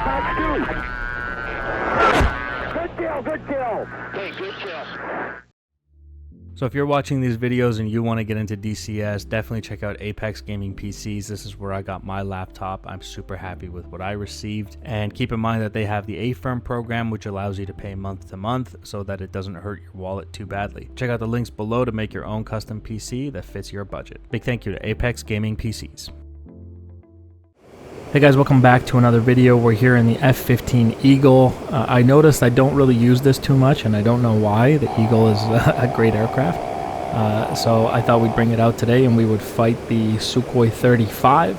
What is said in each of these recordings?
Good kill, good kill. Hey, good kill. So if you're watching these videos and you want to get into DCS, definitely check out Apex Gaming PCs. This is where I got my laptop. I'm super happy with what I received. And keep in mind that they have the A-Firm program, which allows you to pay month to month so that it doesn't hurt your wallet too badly. Check out the links below to make your own custom PC that fits your budget. Big thank you to Apex Gaming PCs. Hey guys, welcome back to another video. We're here in the F-15 Eagle. I noticed I don't really use this too much, and I don't know why. The Eagle is a great aircraft. So I thought we'd bring it out today and we would fight the Su-35,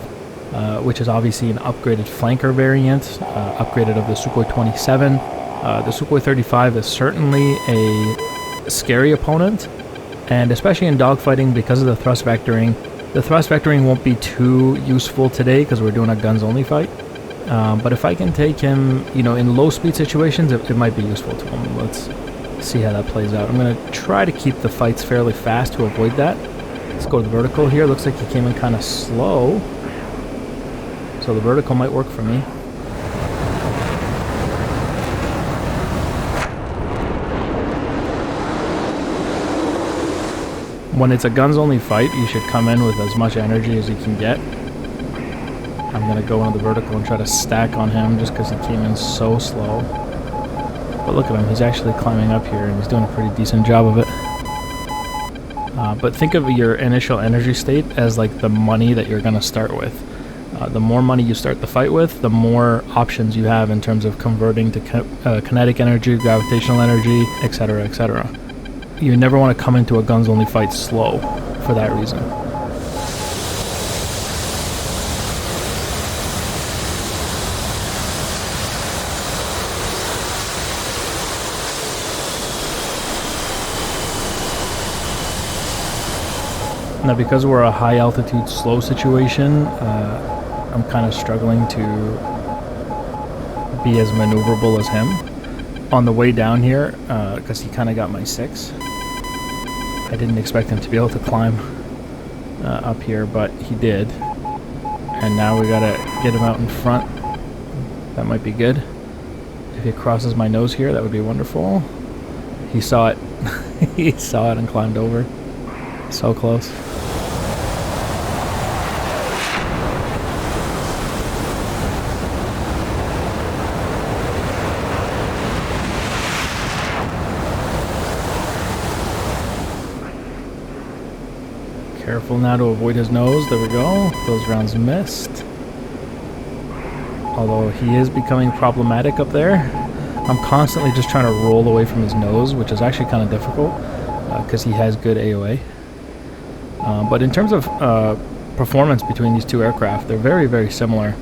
which is obviously an upgraded flanker variant, upgraded of the Sukhoi 27. The Sukhoi 35 is certainly a scary opponent, and especially in dogfighting because of the thrust vectoring. The thrust vectoring won't be too useful today because we're doing a guns only fight. But if I can take him, you know, in low speed situations, it might be useful to him. Let's see how that plays out. I'm going to try to keep the fights fairly fast to avoid that. Let's go to the vertical here. Looks like he came in kind of slow. So the vertical might work for me. When it's a guns only fight, you should come in with as much energy as you can get. I'm going to go into the vertical and try to stack on him just because he came in so slow. But look at him, he's actually climbing up here and he's doing a pretty decent job of it. But think of your initial energy state as like the money that you're going to start with. The more money you start the fight with, the more options you have in terms of converting to kinetic energy, gravitational energy, etc., etc. You never want to come into a guns only fight slow for that reason. Now because we're a high altitude slow situation, I'm kind of struggling to be as maneuverable as him. On the way down here, because he kind of got my 6. I didn't expect him to be able to climb up here, but he did. And now we gotta get him out in front. That might be good. If he crosses my nose here, that would be wonderful. He saw it. He saw it and climbed over. So close. Careful now to avoid his nose. There we go. Those rounds missed. Although he is becoming problematic up there. I'm constantly just trying to roll away from his nose, which is actually kind of difficult because he has good AOA. But in terms of performance between these two aircraft, they're very, very similar.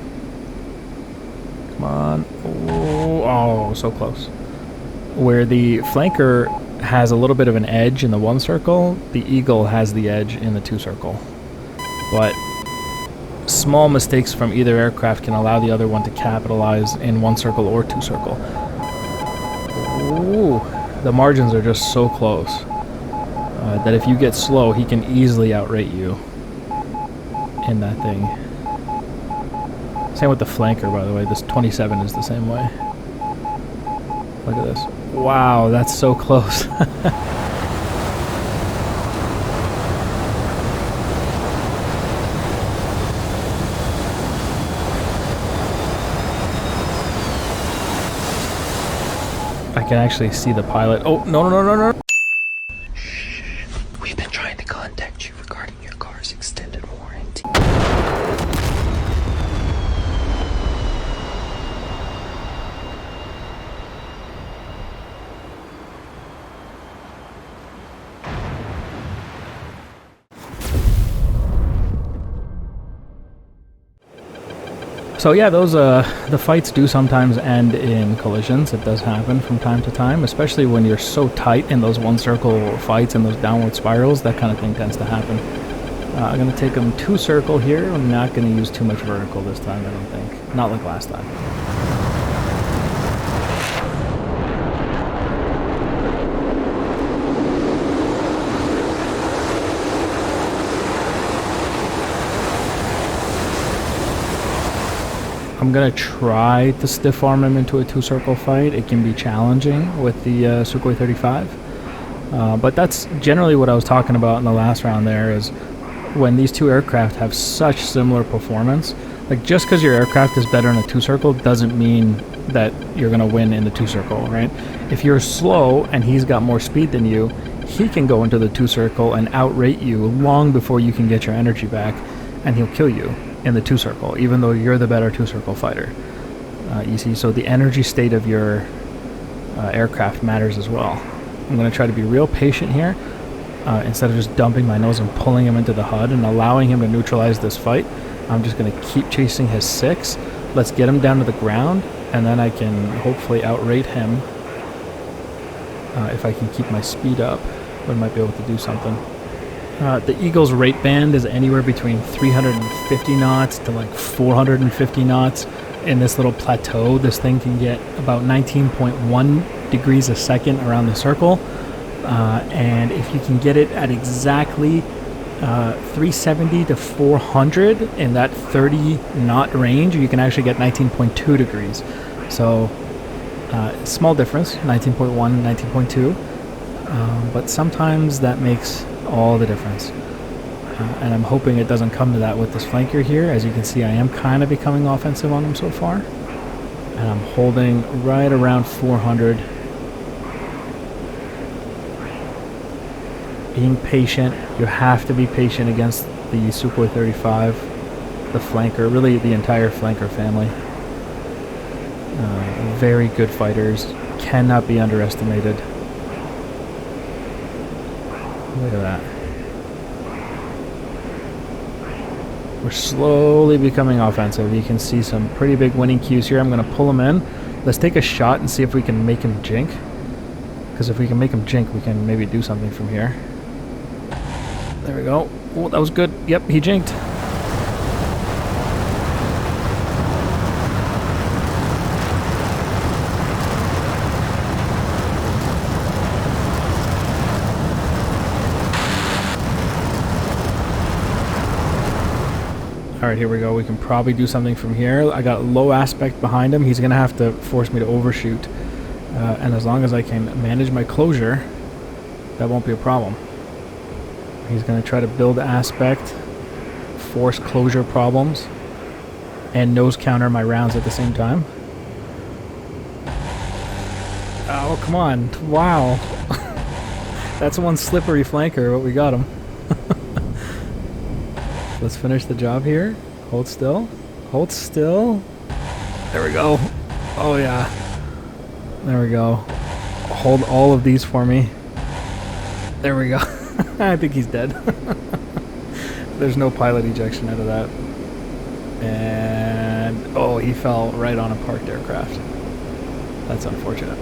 Come on. Oh, so close. Where the flanker has a little bit of an edge in the 1 circle, the Eagle has the edge in the 2 circle. But small mistakes from either aircraft can allow the other one to capitalize in 1 circle or 2 circle. Ooh, the margins are just so close that if you get slow, he can easily outrate you in that thing. Same with the flanker, by the way. This 27 is the same way. Look at this. Wow, that's so close. I can actually see the pilot. Oh, no, no, no, no, no. Shh. We've been trying to contact you regarding your car's extended warranty. So yeah, those the fights do sometimes end in collisions. It does happen from time to time, especially when you're so tight in those 1 circle fights and those downward spirals. That kind of thing tends to happen. I'm going to take him 2 circle here. I'm not going to use too much vertical this time, I don't think. Not like last time. I'm gonna try to stiff arm him into a two-circle fight. It can be challenging with the Sukhoi 35, but that's generally what I was talking about in the last round. There is when these two aircraft have such similar performance. Like, just because your aircraft is better in a two-circle doesn't mean that you're gonna win in the two-circle, right? If you're slow and he's got more speed than you, he can go into the two-circle and outrate you long before you can get your energy back, and he'll kill you in the two-circle, even though you're the better two-circle fighter. You see, so the energy state of your aircraft matters as well. I'm going to try to be real patient here, instead of just dumping my nose and pulling him into the HUD and allowing him to neutralize this fight. I'm just going to keep chasing his 6. Let's get him down to the ground, and then I can hopefully outrate him. If I can keep my speed up, we might be able to do something. The Eagle's rate band is anywhere between 350 knots to like 450 knots. In this little plateau, this thing can get about 19.1 degrees a second around the circle. And if you can get it at exactly 370 to 400 in that 30 knot range, you can actually get 19.2 degrees. So small difference, 19.1, 19.2, but sometimes that makes all the difference. And I'm hoping it doesn't come to that with this flanker here. As you can see, I am kind of becoming offensive on him so far, and I'm holding right around 400. Being patient. You have to be patient against the Sukhoi 35, the flanker, really the entire flanker family. Very good fighters, cannot be underestimated. Look at that. We're slowly becoming offensive. You can see some pretty big winning cues here. I'm going to pull him in. Let's take a shot and see if we can make him jink. Because if we can make him jink, we can maybe do something from here. There we go. Oh, that was good. Yep, he jinked. Alright, here we go. We can probably do something from here. I got low aspect behind him. He's going to have to force me to overshoot. And as long as I can manage my closure, that won't be a problem. He's going to try to build aspect, force closure problems, and nose counter my rounds at the same time. Oh, come on. Wow. That's one slippery flanker, but we got him. Let's finish the job here. Hold still. Hold still. There we go. Oh, yeah. There we go. Hold all of these for me. There we go. I think he's dead. There's no pilot ejection out of that. And, oh, he fell right on a parked aircraft. That's unfortunate.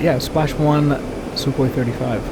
Yeah, Splash 1, Sukhoi 35.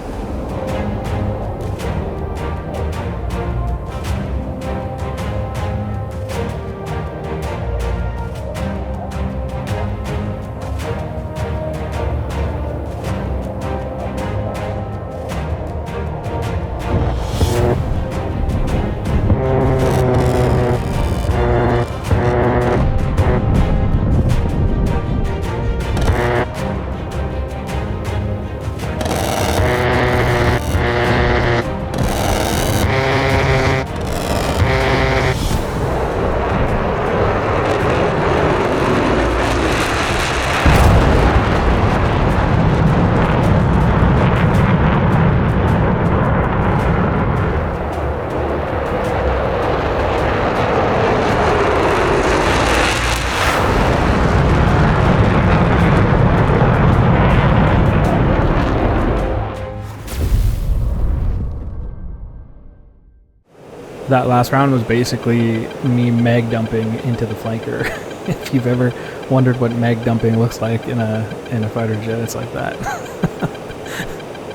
That last round was basically me mag dumping into the flanker. If you've ever wondered what mag dumping looks like in a fighter jet, it's like that.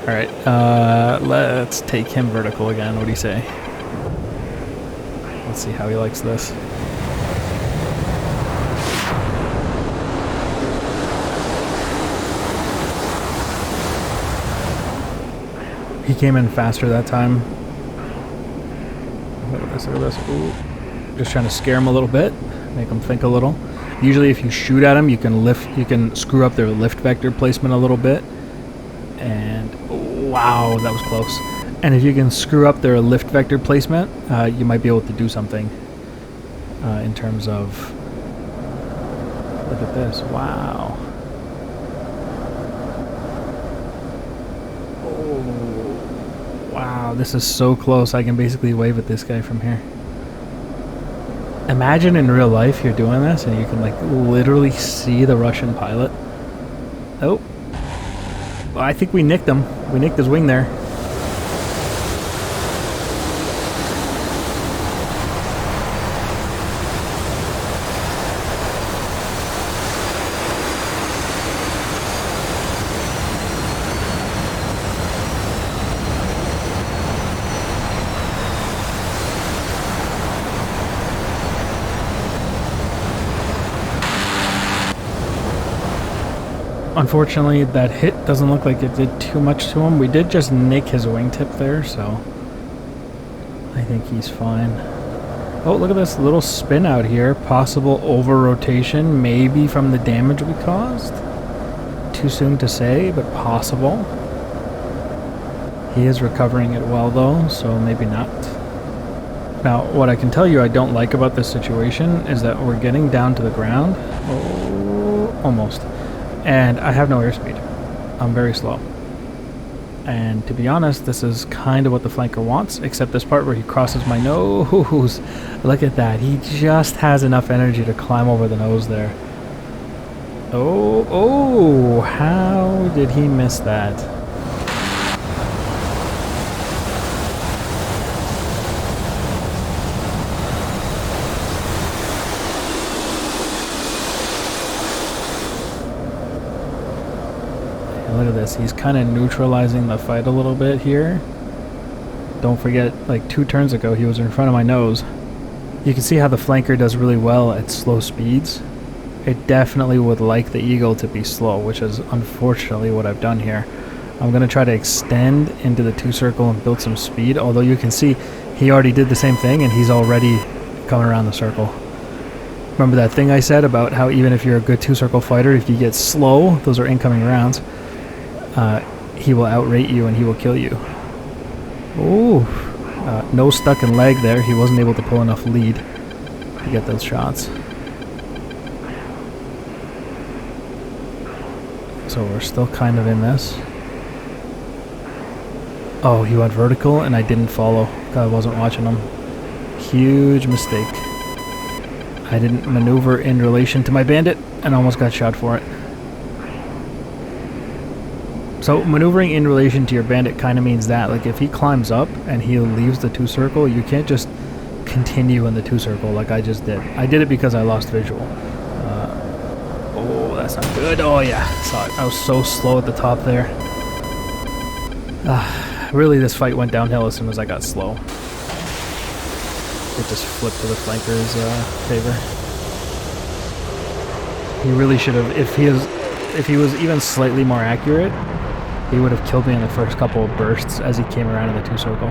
All right, let's take him vertical again. What do you say? Let's see how he likes this. He came in faster that time. Look at this, look at this. Ooh. Just trying to scare him a little bit. make them think a little. Usually if you shoot at them, you can screw up their lift vector placement a little bit. And wow, that was close. And if you can screw up their lift vector placement, you might be able to do something in terms of... Look at this, wow. Oh, wow, this is so close. I can basically wave at this guy from here. Imagine in real life you're doing this and you can like literally see the Russian pilot. Oh. Well, I think we nicked him. We nicked his wing there. Unfortunately, that hit doesn't look like it did too much to him. We did just nick his wingtip there, so I think he's fine. Oh, look at this little spin out here. Possible over-rotation, maybe from the damage we caused. Too soon to say, but possible. He is recovering it well, though, so maybe not. Now, what I can tell you I don't like about this situation is that we're getting down to the ground. Oh, almost. And I have no airspeed. I'm very slow. And to be honest, this is kind of what the flanker wants, except this part where he crosses my nose. Look at that. He just has enough energy to climb over the nose there. Oh, how did he miss that? Look at this, he's kind of neutralizing the fight a little bit here. Don't forget, like 2 turns ago, he was in front of my nose. You can see how the flanker does really well at slow speeds. It definitely would like the Eagle to be slow, which is unfortunately what I've done here. I'm going to try to extend into the 2-circle and build some speed, although you can see he already did the same thing and he's already coming around the circle. Remember that thing I said about how even if you're a good 2-circle fighter, if you get slow, those are incoming rounds. He will outrate you and he will kill you. Ooh, no stuck in leg there. He wasn't able to pull enough lead to get those shots. So we're still kind of in this. Oh, he went vertical and I didn't follow. I wasn't watching him. Huge mistake. I didn't maneuver in relation to my bandit and almost got shot for it. So maneuvering in relation to your bandit kind of means that, like, if he climbs up and he leaves the 2-circle, you can't just continue in the 2-circle like I just did. I did it because I lost visual. Oh, that's not good. Oh yeah, saw it. I was so slow at the top there. Really, this fight went downhill as soon as I got slow. It just flipped to the flanker's favor. He really should have, if he was even slightly more accurate, he would have killed me in the first couple of bursts as he came around in the 2-circle.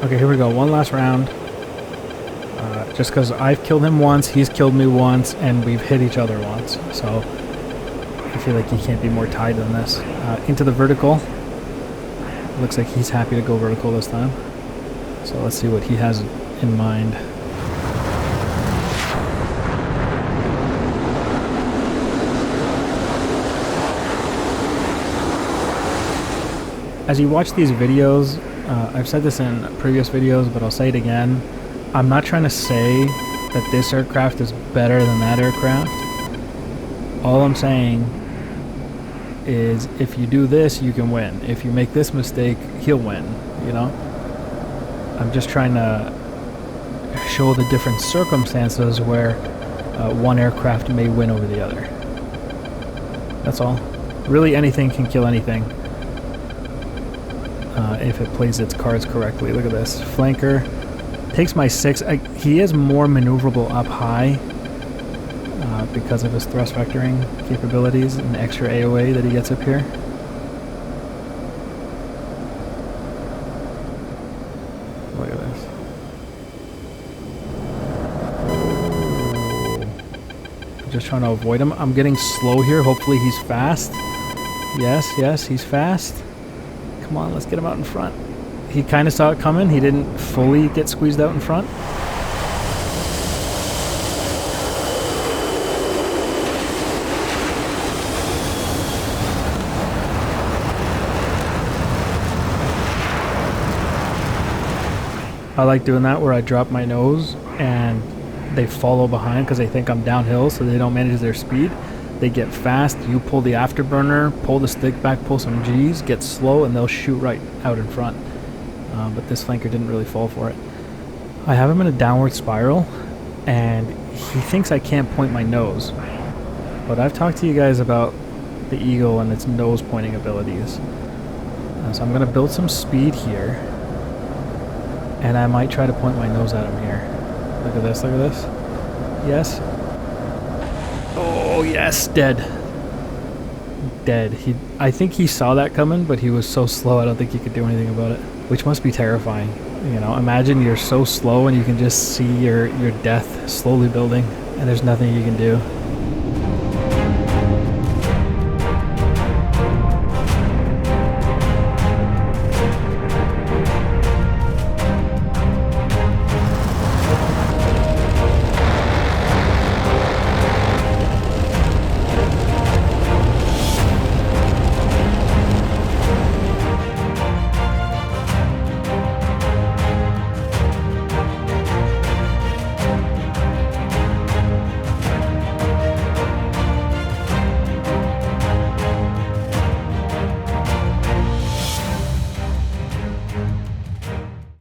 Okay, here we go. One last round. Just because I've killed him once, he's killed me once, and we've hit each other once. So I feel like he can't be more tied than this. Into the vertical. Looks like he's happy to go vertical this time. So let's see what he has in mind. As you watch these videos, I've said this in previous videos, but I'll say it again. I'm not trying to say that this aircraft is better than that aircraft. All I'm saying is if you do this, you can win. If you make this mistake, he'll win, you know? I'm just trying to show the different circumstances where one aircraft may win over the other. That's all. Really, anything can kill anything if it plays its cards correctly. Look at this. Flanker takes my 6. He is more maneuverable up high because of his thrust vectoring capabilities and the extra AOA that he gets up here. Look at this. I'm just trying to avoid him. I'm getting slow here. Hopefully he's fast. Yes, yes, he's fast. Come on, let's get him out in front. He kind of saw it coming. He didn't fully get squeezed out in front. I like doing that where I drop my nose and they follow behind because they think I'm downhill, so they don't manage their speed. They get fast, you pull the afterburner, pull the stick back, pull some G's, get slow, and they'll shoot right out in front. But this flanker didn't really fall for it. I have him in a downward spiral, and he thinks I can't point my nose. But I've talked to you guys about the Eagle and its nose pointing abilities. So I'm going to build some speed here, and I might try to point my nose at him here. Look at this, look at this. Yes. Oh, yes, dead. Dead. I think he saw that coming, but he was so slow I don't think he could do anything about it. Which must be terrifying. You know, imagine you're so slow and you can just see your death slowly building, and there's nothing you can do.